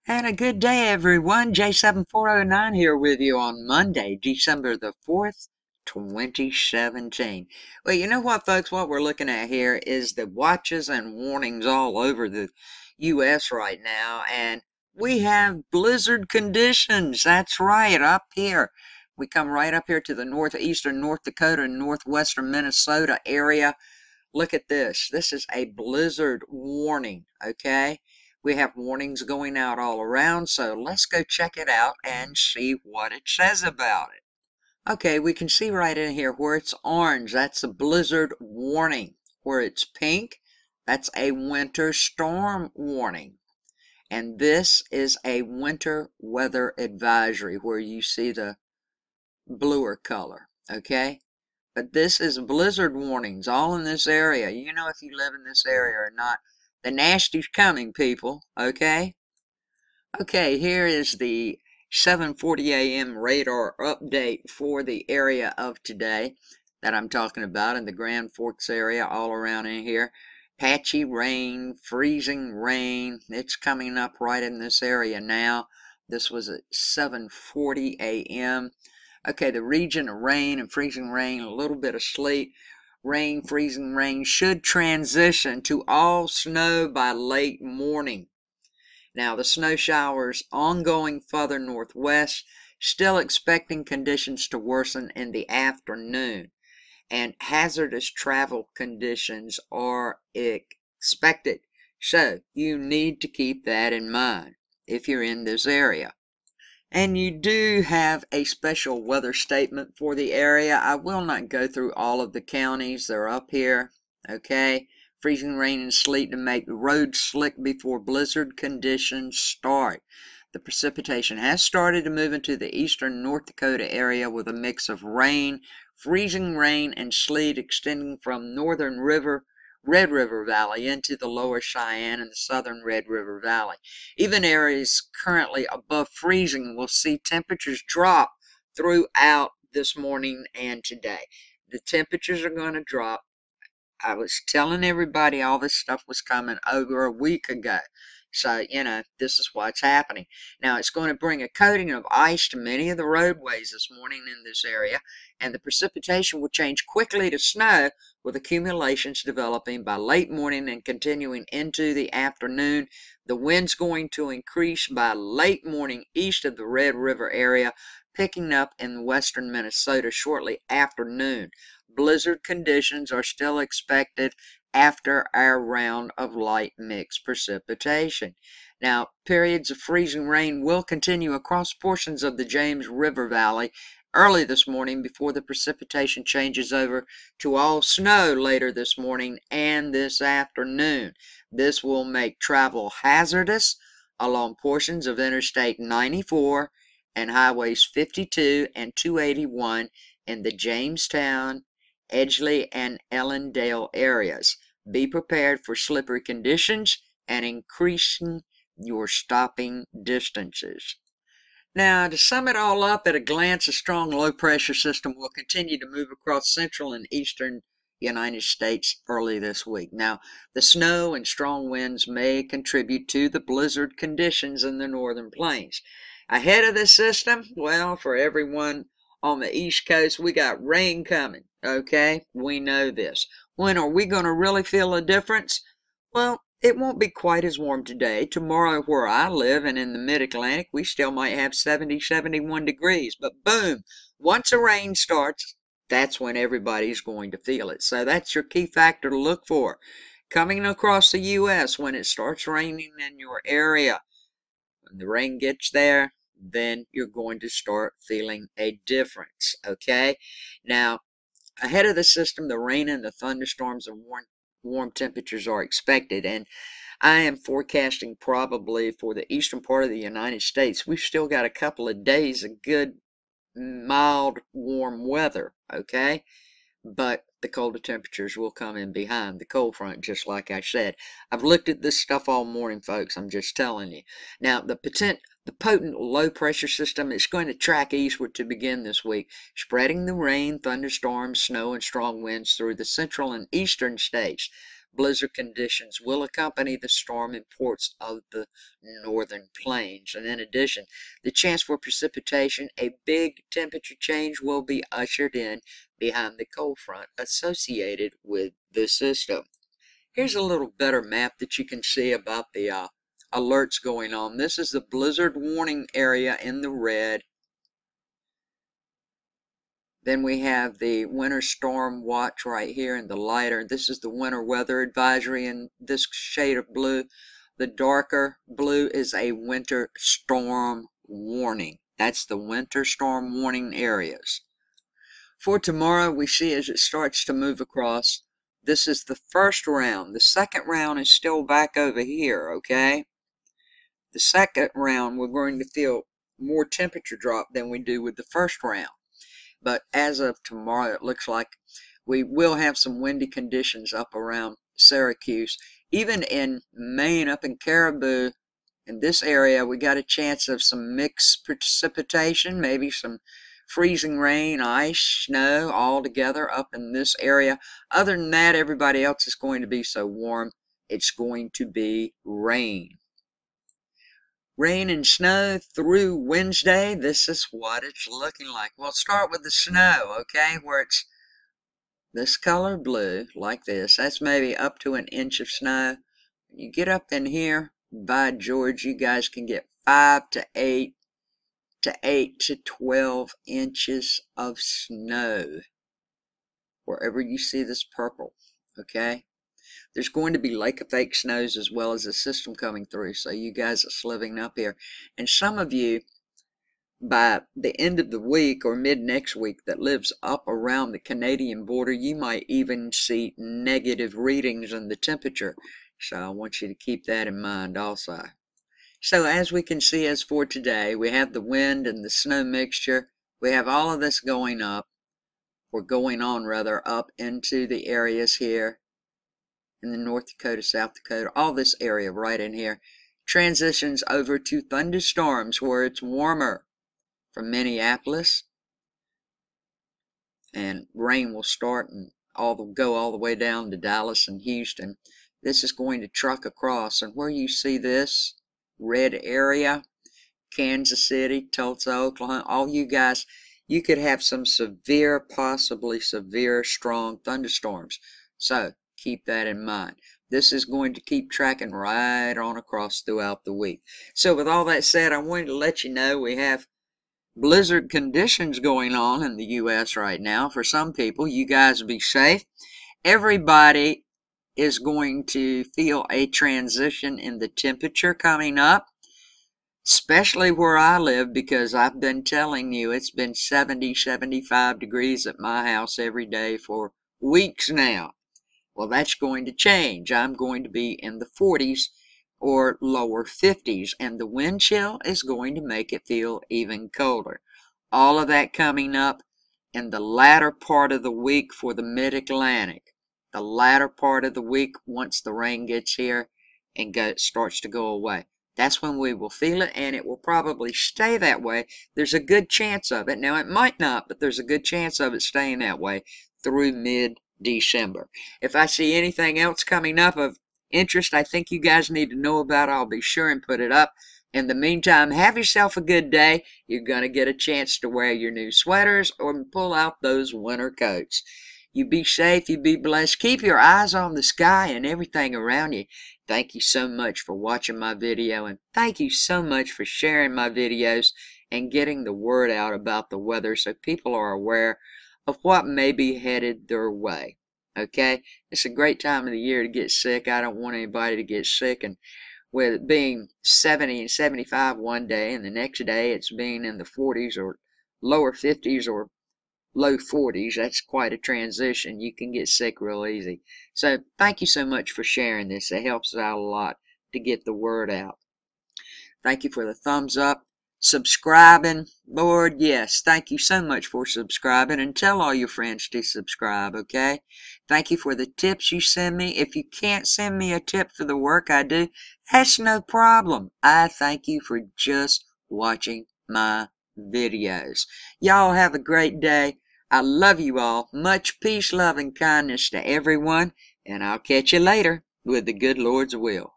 And a good day, everyone. J7409 here with you on Monday, December the 4th, 2017. Well, you know what, folks? What we're looking at here is the watches and warnings all over the U.S. right now. And we have blizzard conditions. That's right, up here. We come right up here to the northeastern North Dakota and northwestern Minnesota area. Look at this. This is a blizzard warning, okay? We have warnings going out all around, so let's go check it out and see what it says about it. Okay, we can see right in here where it's orange, that's a blizzard warning. Where it's pink, that's a winter storm warning. And this is a winter weather advisory where you see the bluer color, okay? But this is blizzard warnings all in this area. You know if you live in this area or not. The nasty's coming, people, okay? Okay, here is the 7:40 a.m. radar update for the area of today that I'm talking about in the Grand Forks area all around in here. Patchy rain, freezing rain. It's coming up right in this area now. This was at 7:40 a.m. Okay, the region of rain and freezing rain, a little bit of sleet, rain, freezing rain should transition to all snow by late morning. Now, the snow showers ongoing further northwest, still expecting conditions to worsen in the afternoon, and hazardous travel conditions are expected. So, you need to keep that in mind if you're in this area. And you do have a special weather statement for the area. I will not go through all of the counties. They're up here, okay? Freezing rain and sleet to make the roads slick before blizzard conditions start. The precipitation has started to move into the eastern North Dakota area with a mix of rain, freezing rain, and sleet extending from northern Red River Valley into the lower Cheyenne and the southern Red River Valley. Even areas currently above freezing will see temperatures drop throughout this morning and today. The temperatures are going to drop. I was telling everybody all this stuff was coming over a week ago. So, this is what's happening. Now, it's going to bring a coating of ice to many of the roadways this morning in this area, and the precipitation will change quickly to snow with accumulations developing by late morning and continuing into the afternoon. The wind's going to increase by late morning east of the Red River area, picking up in western Minnesota shortly after noon. Blizzard conditions are still expected after our round of light mixed precipitation. Now, periods of freezing rain will continue across portions of the James River Valley early this morning before the precipitation changes over to all snow later this morning and this afternoon. This will make travel hazardous along portions of Interstate 94 and Highways 52 and 281 in the Jamestown, Edgeley, and Ellendale areas. Be prepared for slippery conditions and increasing your stopping distances. Now, to sum it all up at a glance, a strong low pressure system will continue to move across central and eastern United States early this week. Now, the snow and strong winds may contribute to the blizzard conditions in the northern plains. Ahead of this system, well, for everyone on the East Coast, we got rain coming, okay? We know this. When are we going to really feel a difference? Well, it won't be quite as warm today. Tomorrow, where I live and in the mid-Atlantic, we still might have 70, 71 degrees. But boom, once the rain starts, that's when everybody's going to feel it. So that's your key factor to look for. Coming across the U.S., when it starts raining in your area, when the rain gets there, then you're going to start feeling a difference, okay? Now, ahead of the system, the rain and the thunderstorms and warm temperatures are expected, and I am forecasting probably for the eastern part of the United States, we've still got a couple of days of good, mild, warm weather, okay? But the colder temperatures will come in behind the cold front, just like I said. I've looked at this stuff all morning, folks. I'm just telling you. Now, the potent low pressure system is going to track eastward to begin this week, spreading the rain, thunderstorms, snow, and strong winds through the central and eastern states. blizzard conditions will accompany the storm in ports of the northern plains. And in addition, the chance for precipitation, a big temperature change will be ushered in behind the cold front associated with the system. Here's a little better map that you can see about the alerts going on. This is the blizzard warning area in the red. Then we have the winter storm watch right here in the lighter. This is the winter weather advisory in this shade of blue. The darker blue is a winter storm warning. That's the winter storm warning areas. For tomorrow, we see as it starts to move across, this is the first round. The second round is still back over here, okay? The second round, we're going to feel more temperature drop than we do with the first round. But as of tomorrow, it looks like we will have some windy conditions up around Syracuse. Even in Maine, up in Caribou, in this area, we got a chance of some mixed precipitation, maybe some freezing rain, ice, snow, all together up in this area. Other than that, everybody else is going to be so warm, it's going to be rain. Rain and snow through Wednesday. This is what it's looking like. We'll start with the snow, okay, where it's this color blue, like this. That's maybe up to an inch of snow. You get up in here, by George, you guys can get 5 to 8 to 12 inches of snow wherever you see this purple, okay? There's going to be lake effect snows as well as a system coming through, so you guys are living up here. And some of you, by the end of the week or mid next week, that lives up around the Canadian border, you might even see negative readings in the temperature. So I want you to keep that in mind also. So as we can see, as for today, we have the wind and the snow mixture. We have all of this going up, or going on rather, up into the areas here in the North Dakota, South Dakota, all this area right in here. Transitions over to thunderstorms where it's warmer from Minneapolis, and rain will start and go all the way down to Dallas and Houston. This is going to truck across, and where you see this red area, Kansas City, Tulsa, Oklahoma, all you guys, you could have some severe, possibly severe, strong thunderstorms. So keep that in mind. This is going to keep tracking right on across throughout the week. So with all that said, I wanted to let you know we have blizzard conditions going on in the U.S. right now. For some people, you guys be safe. Everybody is going to feel a transition in the temperature coming up, especially where I live, because I've been telling you it's been 70, 75 degrees at my house every day for weeks now. Well, that's going to change. I'm going to be in the 40s or lower 50s, and the wind chill is going to make it feel even colder. All of that coming up in the latter part of the week for the mid-Atlantic. The latter part of the week, once the rain gets here and starts to go away. That's when we will feel it, and it will probably stay that way. There's a good chance of it. Now, it might not, but there's a good chance of it staying that way through mid-December. If I see anything else coming up of interest I think you guys need to know about, I'll be sure and put it up. In the meantime, have yourself a good day. You're going to get a chance to wear your new sweaters or pull out those winter coats. You be safe, you be blessed. Keep your eyes on the sky and everything around you. Thank you so much for watching my video, and thank you so much for sharing my videos and getting the word out about the weather so people are aware of what may be headed their way. Okay? It's a great time of the year to get sick. I don't want anybody to get sick, and with it being 70 and 75 one day, and the next day it's being in the 40s or lower 50s or low 40s, that's quite a transition. You can get sick real easy. So thank you so much for sharing this. It helps out a lot to get the word out. Thank you for the thumbs up. Subscribing, Lord, yes, thank you so much for subscribing, and tell all your friends to subscribe, okay? Thank you for the tips you send me. If you can't send me a tip for the work I do, that's no problem. I thank you for just watching my videos. Y'all have a great day. I love you all. Much peace, love, and kindness to everyone, and I'll catch you later with the good Lord's will.